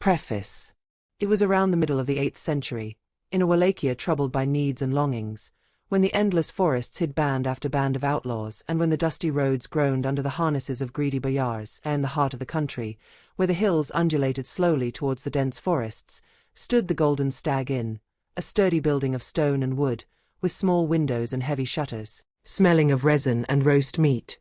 Preface. It was around the middle of the 8th century, in a Wallachia troubled by needs and longings, when the endless forests hid band after band of outlaws, and when the dusty roads groaned under the harnesses of greedy boyars, and in the heart of the country, where the hills undulated slowly towards the dense forests, stood the Golden Stag Inn, a sturdy building of stone and wood, with small windows and heavy shutters, smelling of resin and roast meat.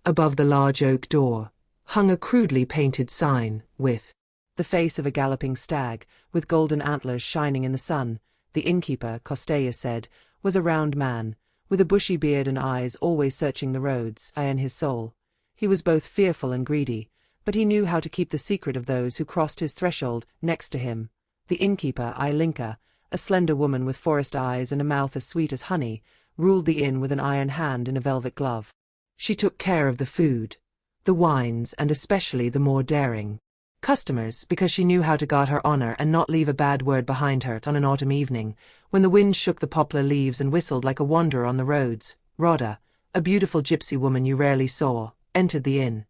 Above the large oak door hung a crudely painted sign, with the face of a galloping stag, with golden antlers shining in the sun. The innkeeper, Costea said, was a round man, with a bushy beard and eyes always searching the roads, in his soul. He was both fearful and greedy, but he knew how to keep the secret of those who crossed his threshold next to him. The innkeeper, Ilinca, a slender woman with forest eyes and a mouth as sweet as honey, ruled the inn with an iron hand in a velvet glove. She took care of the food, the wines, and especially the more daring customers, because she knew how to guard her honor and not leave a bad word behind her. On an autumn evening, when the wind shook the poplar leaves and whistled like a wanderer on the roads, Rada, a beautiful gypsy woman you rarely saw, entered the inn.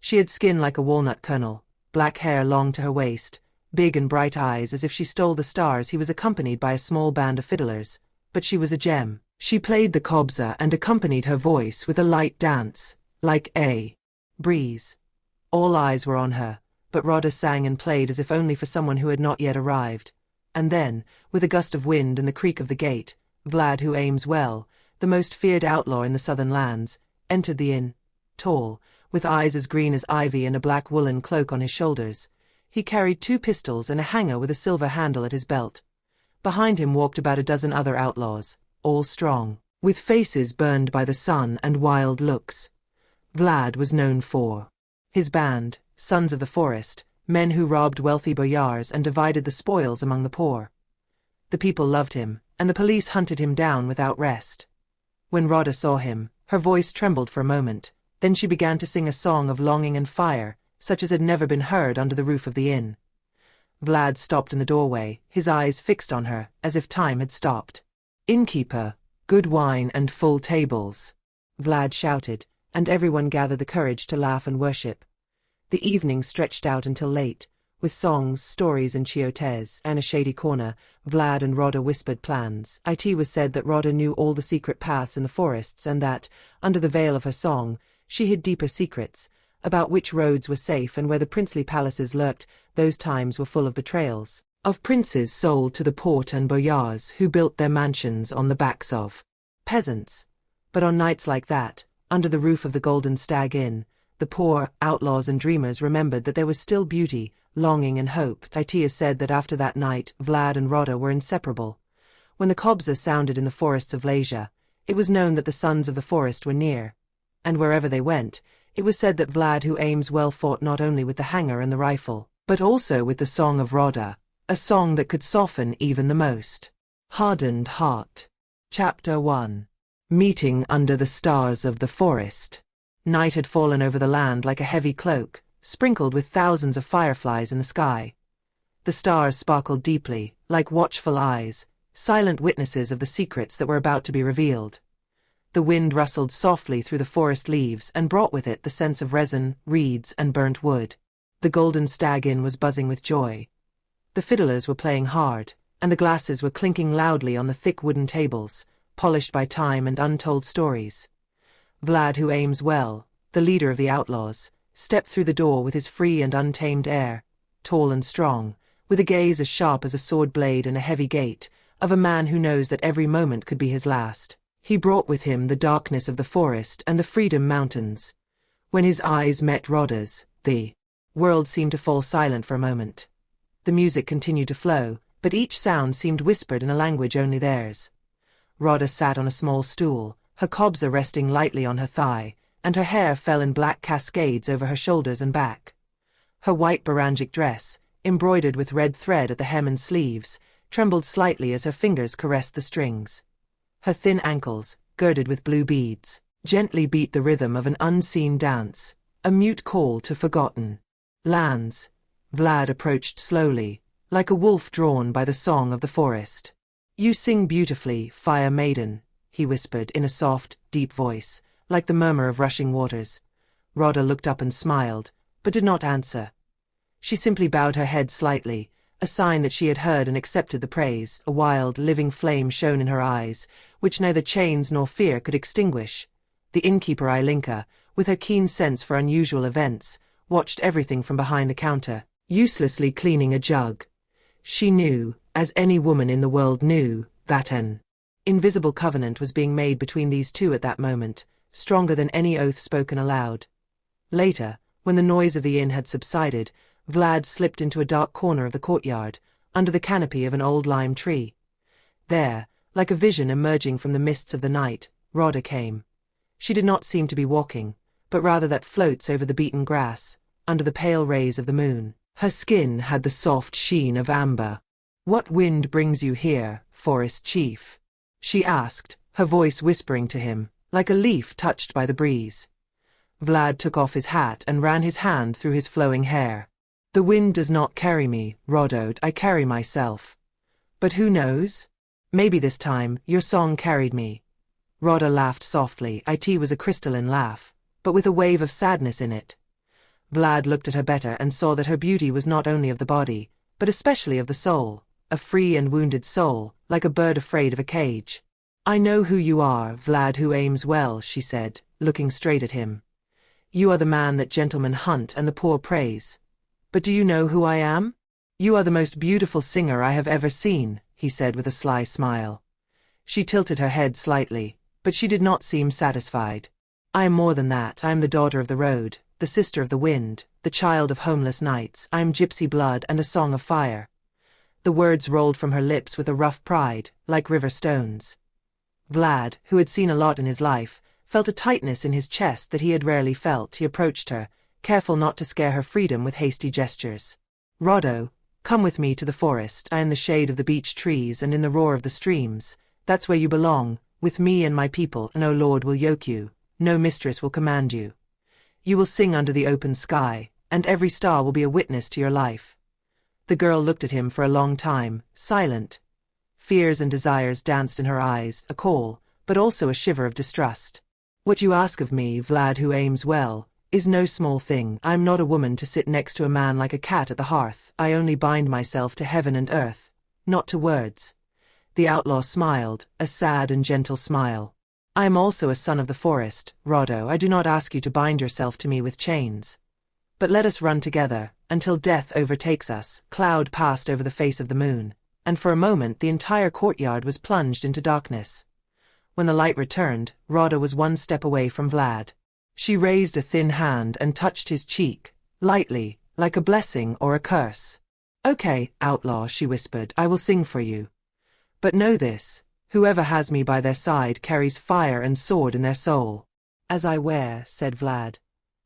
She had skin like a walnut kernel, black hair long to her waist, big and bright eyes as if she stole the stars. He was accompanied by a small band of fiddlers, but she was a gem. She played the cobza and accompanied her voice with a light dance, like a breeze. All eyes were on her, but Rada sang and played as if only for someone who had not yet arrived. And then, with a gust of wind and the creak of the gate, Vlad, who aims well, the most feared outlaw in the southern lands, entered the inn.Tall, with eyes as green as ivy and a black woolen cloak on his shoulders. He carried 2 pistols and a hanger with a silver handle at his belt. Behind him walked about a dozen other outlaws, all strong, with faces burned by the sun and wild looks. Vlad was known for his band, Sons of the Forest, men who robbed wealthy boyars and divided the spoils among the poor. The people loved him, and the police hunted him down without rest. When Rada saw him, her voice trembled for a moment, then she began to sing a song of longing and fire, such as had never been heard under the roof of the inn. Vlad stopped in the doorway, his eyes fixed on her, as if time had stopped. "Innkeeper, good wine and full tables," Vlad shouted, and everyone gathered the courage to laugh and worship. The evening stretched out until late, with songs, stories, and chiotes, and a shady corner. Vlad and Rada whispered plans. It was said that Rada knew all the secret paths in the forests, and that, under the veil of her song, she hid deeper secrets, about which roads were safe and where the princely palaces lurked. Those times were full of betrayals, of princes sold to the port and boyars who built their mansions on the backs of peasants. But on nights like that, under the roof of the Golden Stag Inn, the poor, outlaws and dreamers remembered that there was still beauty, longing and hope. It is said that after that night, Vlad and Rada were inseparable. When the cobza sounded in the forests of Wallachia, it was known that the Sons of the Forest were near. And wherever they went, it was said that Vlad, who aims well, fought not only with the hanger and the rifle, but also with the song of Rada, a song that could soften even the most hardened heart. Chapter 1. Meeting under the stars of the forest. Night had fallen over the land like a heavy cloak, sprinkled with thousands of fireflies in the sky. The stars sparkled deeply, like watchful eyes, silent witnesses of the secrets that were about to be revealed. The wind rustled softly through the forest leaves and brought with it the scents of resin, reeds, and burnt wood. The Golden Stag Inn was buzzing with joy. The fiddlers were playing hard, and the glasses were clinking loudly on the thick wooden tables, polished by time and untold stories. Vlad, who aims well, the leader of the outlaws, stepped through the door with his free and untamed air, tall and strong, with a gaze as sharp as a sword blade and a heavy gait, of a man who knows that every moment could be his last. He brought with him the darkness of the forest and the Freedom Mountains. When his eyes met Rada's, the world seemed to fall silent for a moment. The music continued to flow, but each sound seemed whispered in a language only theirs. Rada sat on a small stool, her cobza resting lightly on her thigh, and her hair fell in black cascades over her shoulders and back. Her white barangic dress, embroidered with red thread at the hem and sleeves, trembled slightly as her fingers caressed the strings. Her thin ankles, girded with blue beads, gently beat the rhythm of an unseen dance, a mute call to forgotten lands. Vlad approached slowly, like a wolf drawn by the song of the forest. "You sing beautifully, Fire Maiden," he whispered in a soft, deep voice, like the murmur of rushing waters. Rada looked up and smiled, but did not answer. She simply bowed her head slightly, a sign that she had heard and accepted the praise. A wild, living flame shone in her eyes, which neither chains nor fear could extinguish. The innkeeper Ilinca, with her keen sense for unusual events, watched everything from behind the counter, uselessly cleaning a jug. She knew, as any woman in the world knew, that an invisible covenant was being made between these two at that moment, stronger than any oath spoken aloud. Later, when the noise of the inn had subsided, Vlad slipped into a dark corner of the courtyard, under the canopy of an old lime tree. There, like a vision emerging from the mists of the night, Rada came. She did not seem to be walking, but rather that floats over the beaten grass, under the pale rays of the moon. Her skin had the soft sheen of amber. "What wind brings you here, forest chief?" she asked, her voice whispering to him, like a leaf touched by the breeze. Vlad took off his hat and ran his hand through his flowing hair. "The wind does not carry me, Rada, I carry myself. But who knows? Maybe this time, your song carried me." Rada laughed softly. It was a crystalline laugh, but with a wave of sadness in it. Vlad looked at her better and saw that her beauty was not only of the body, but especially of the soul, a free and wounded soul, like a bird afraid of a cage. "I know who you are, Vlad who aims well," she said, looking straight at him. "You are the man that gentlemen hunt and the poor praise. But do you know who I am?" "You are the most beautiful singer I have ever seen," he said with a sly smile. She tilted her head slightly, but she did not seem satisfied. "I am more than that. I am the daughter of the road, the sister of the wind, the child of homeless nights. I am gypsy blood and a song of fire." The words rolled from her lips with a rough pride, like river stones. Vlad, who had seen a lot in his life, felt a tightness in his chest that he had rarely felt. He approached her, careful not to scare her freedom with hasty gestures. "Rada, come with me to the forest. I am in the shade of the beech trees and in the roar of the streams. That's where you belong, with me and my people. No lord will yoke you, no mistress will command you. You will sing under the open sky, and every star will be a witness to your life." The girl looked at him for a long time, silent. Fears and desires danced in her eyes, a call, but also a shiver of distrust. "What you ask of me, Vlad who aims well, is no small thing. I am not a woman to sit next to a man like a cat at the hearth. I only bind myself to heaven and earth, not to words." The outlaw smiled, a sad and gentle smile. "I am also a son of the forest, Rada. I do not ask you to bind yourself to me with chains. But let us run together, until death overtakes us." Cloud passed over the face of the moon, and for a moment the entire courtyard was plunged into darkness. When the light returned, Rada was one step away from Vlad. She raised a thin hand and touched his cheek, lightly, like a blessing or a curse. "Okay, outlaw," she whispered, "I will sing for you. But know this, whoever has me by their side carries fire and sword in their soul." "As I wear," said Vlad.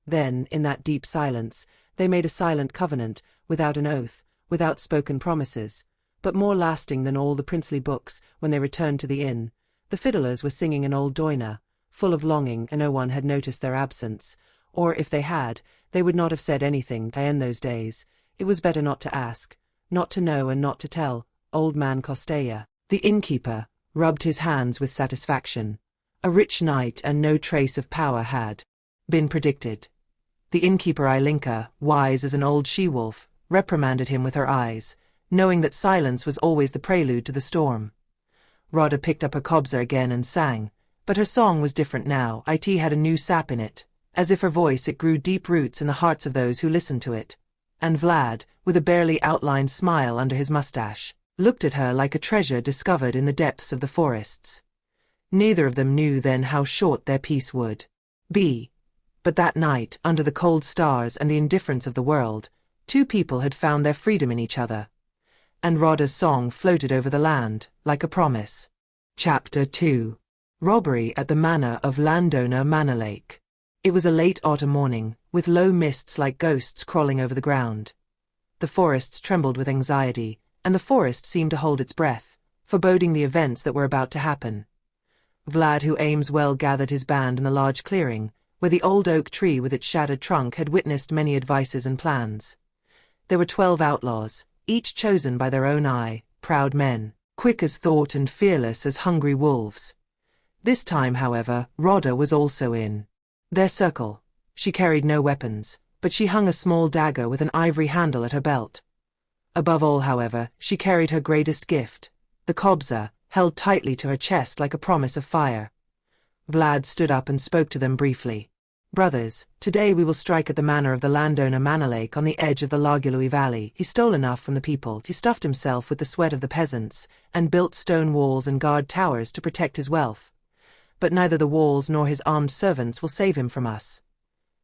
Then, in that deep silence, they made a silent covenant, without an oath, without spoken promises, but more lasting than all the princely books. When they returned to the inn, the fiddlers were singing an old doina, full of longing, and no one had noticed their absence, or if they had, they would not have said anything. In those days, it was better not to ask, not to know and not to tell. Old man Costea, the innkeeper, rubbed his hands with satisfaction. A rich night and no trace of power had been predicted. The innkeeper Ilinca, wise as an old she-wolf, reprimanded him with her eyes, knowing that silence was always the prelude to the storm. Rada picked up her kobza again and sang, but her song was different now. It had a new sap in it. As if her voice, it grew deep roots in the hearts of those who listened to it. And Vlad, with a barely outlined smile under his mustache, looked at her like a treasure discovered in the depths of the forests. Neither of them knew then how short their peace would be. But that night, under the cold stars and the indifference of the world, two people had found their freedom in each other. And Rada's song floated over the land, like a promise. Chapter 2. Robbery at the manor of landowner Manolake. It was a late autumn morning, with low mists like ghosts crawling over the ground. The forests trembled with anxiety, and the forest seemed to hold its breath, foreboding the events that were about to happen. Vlad who aims well gathered his band in the large clearing, where the old oak tree with its shattered trunk had witnessed many advices and plans. There were 12 outlaws, each chosen by their own eye, proud men, quick as thought and fearless as hungry wolves. This time, however, Rada was also in their circle. She carried no weapons, but she hung a small dagger with an ivory handle at her belt. Above all, however, she carried her greatest gift, the Costea, held tightly to her chest like a promise of fire. Vlad stood up and spoke to them briefly. "Brothers, today we will strike at the manor of the landowner Manolake on the edge of the Lagului Valley. He stole enough from the people, he stuffed himself with the sweat of the peasants, and built stone walls and guard towers to protect his wealth. But neither the walls nor his armed servants will save him from us."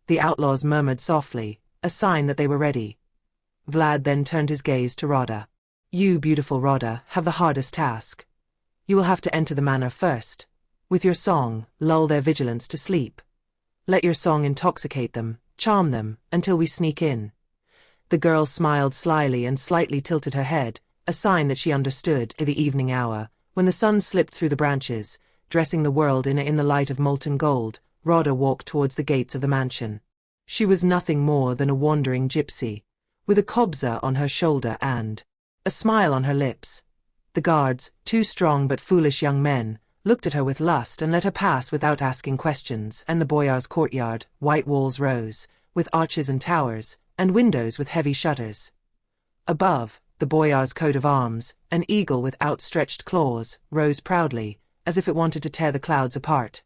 The outlaws murmured softly, a sign that they were ready. Vlad then turned his gaze to Rada. "You, beautiful Rada, have the hardest task. You will have to enter the manor first. With your song, lull their vigilance to sleep. Let your song intoxicate them, charm them, until we sneak in." The girl smiled slyly and slightly tilted her head, a sign that she understood. In the evening hour, when the sun slipped through the branches, dressing the world in the light of molten gold, Rada walked towards the gates of the mansion. She was nothing more than a wandering gypsy, with a Costea on her shoulder and a smile on her lips. The guards, two strong but foolish young men, looked at her with lust and let her pass without asking questions, and the boyar's courtyard, white walls rose, with arches and towers, and windows with heavy shutters. Above, the boyar's coat of arms, an eagle with outstretched claws, rose proudly, as if it wanted to tear the clouds apart.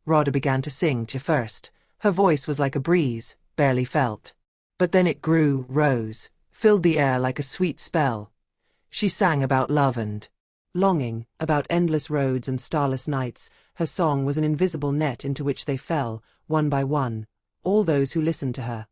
Rada began to sing to first. Her voice was like a breeze, barely felt. But then it grew, rose, filled the air like a sweet spell. She sang about love and longing, about endless roads and starless nights. Her song was an invisible net into which they fell, one by one, all those who listened to her.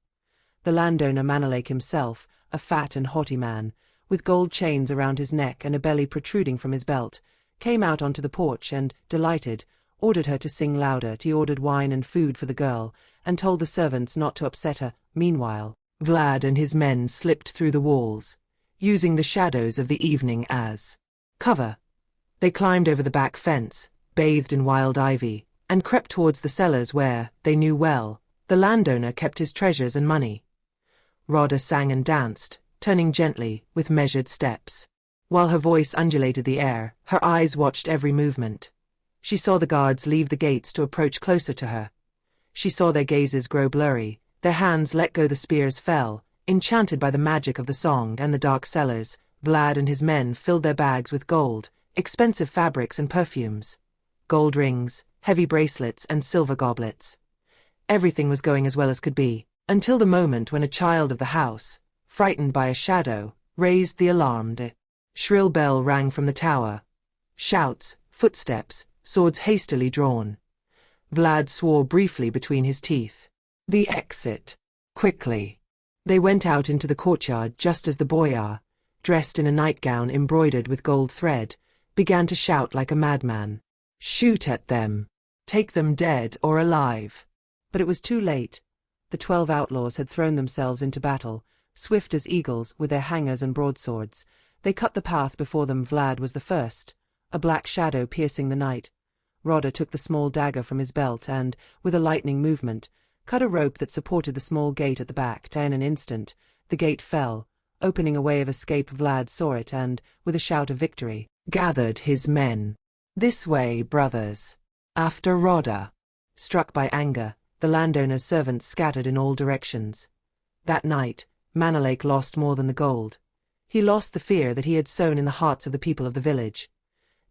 The landowner Manolake himself, a fat and haughty man, with gold chains around his neck and a belly protruding from his belt, came out onto the porch and, delighted, ordered her to sing louder. He ordered wine and food for the girl, and told the servants not to upset her. Meanwhile, Vlad and his men slipped through the walls, using the shadows of the evening as cover. They climbed over the back fence, bathed in wild ivy, and crept towards the cellars where, they knew well, the landowner kept his treasures and money. Rada sang and danced, turning gently, with measured steps. While her voice undulated the air, her eyes watched every movement. She saw the guards leave the gates to approach closer to her. She saw their gazes grow blurry, their hands let go, the spears fell, enchanted by the magic of the song and the dark cellars. Vlad and his men filled their bags with gold, expensive fabrics and perfumes. Gold rings, heavy bracelets and silver goblets. Everything was going as well as could be, until the moment when a child of the house, frightened by a shadow, raised the alarm. A shrill bell rang from the tower. Shouts, footsteps, swords hastily drawn. Vlad swore briefly between his teeth. "The exit! Quickly!" They went out into the courtyard just as the boyar, dressed in a nightgown embroidered with gold thread, began to shout like a madman. "Shoot at them! Take them dead or alive!" But it was too late. The 12 outlaws had thrown themselves into battle, swift as eagles, with their hangers and broadswords. They cut the path before them. Vlad was the first, a black shadow piercing the night. Rada took the small dagger from his belt and, with a lightning movement, cut a rope that supported the small gate at the back. In an instant, the gate fell, opening a way of escape. Vlad saw it and, with a shout of victory, gathered his men. "This way, brothers! After Rada!" Struck by anger, the landowner's servants scattered in all directions. That night, Manolake lost more than the gold. He lost the fear that he had sown in the hearts of the people of the village.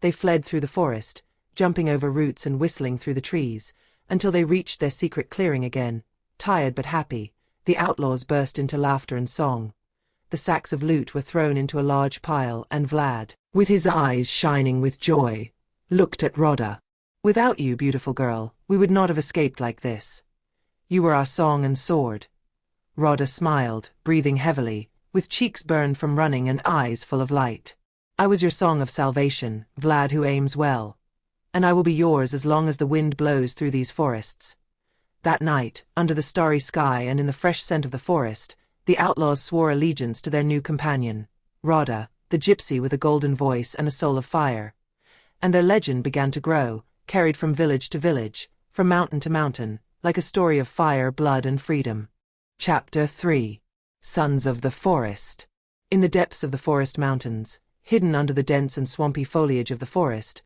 They fled through the forest, jumping over roots and whistling through the trees, until they reached their secret clearing again. Tired but happy, the outlaws burst into laughter and song. The sacks of loot were thrown into a large pile, and Vlad, with his eyes shining with joy, looked at Rada. "Without you, beautiful girl, we would not have escaped like this. You were our song and sword." Rada smiled, breathing heavily, with cheeks burned from running and eyes full of light. "I was your song of salvation, Vlad who aims well. And I will be yours as long as the wind blows through these forests." That night, under the starry sky and in the fresh scent of the forest, the outlaws swore allegiance to their new companion, Rada, the gypsy with a golden voice and a soul of fire. And their legend began to grow, carried from village to village, from mountain to mountain, like a story of fire, blood, and freedom. Chapter 3. Sons of the Forest. In the depths of the forest mountains, hidden under the dense and swampy foliage of the forest,